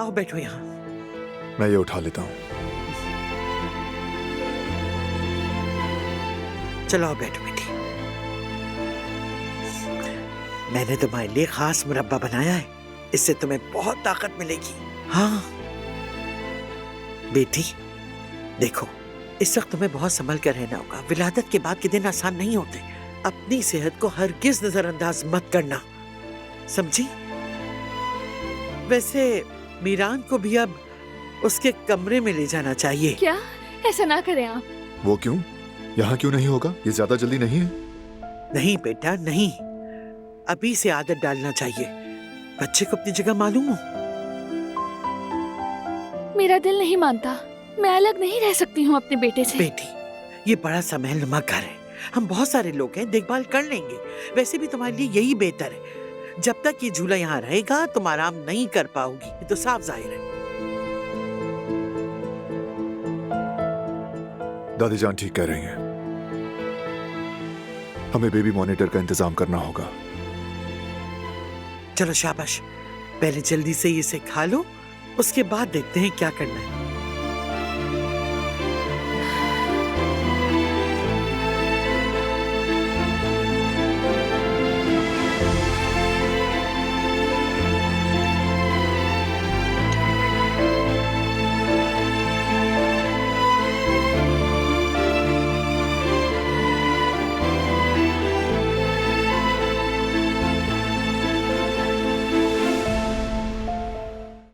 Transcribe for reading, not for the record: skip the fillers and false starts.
आओ बैठो यहाँ। मैं ये उठा लेता हूँ। चलो आओ बैठो बेटी। मैंने तुम्हारे लिए खास मुरब्बा बनाया है, इससे तुम्हें बहुत ताकत मिलेगी। हाँ बेटी, देखो इस वक्त तुम्हें बहुत संभल कर रहना होगा। विलादत के बाद के दिन आसान नहीं होते। अपनी सेहत को हरगिज नजरअंदाज मत करना, समझी? वैसे मीरान को भी अब उसके कमरे में ले जाना चाहिए। क्या? ऐसा ना करें आप। वो क्यों? यहाँ क्यों नहीं होगा? ये ज्यादा जल्दी नहीं है। नहीं बेटा नहीं, अभी से आदत डालना चाहिए। बच्चे को अपनी जगह मालूम हो। मेरा दिल नहीं मानता, मैं अलग नहीं रह सकती हूँ अपने बेटे से। बेटी, ये बड़ा सा महलनुमा घर है, हम बहुत सारे लोग हैं, देखभाल कर लेंगे। वैसे भी तुम्हारे लिए यही बेहतर है। जब तक ये झूला यहाँ रहेगा तुम आराम नहीं कर पाओगी, ये तो साफ जाहिर है। दादी जान ठीक कह रही हैं। हमें बेबी मॉनिटर का इंतजाम करना होगा। चलो शाबाश, पहले जल्दी से इसे खा लो, उसके बाद देखते हैं क्या करना है।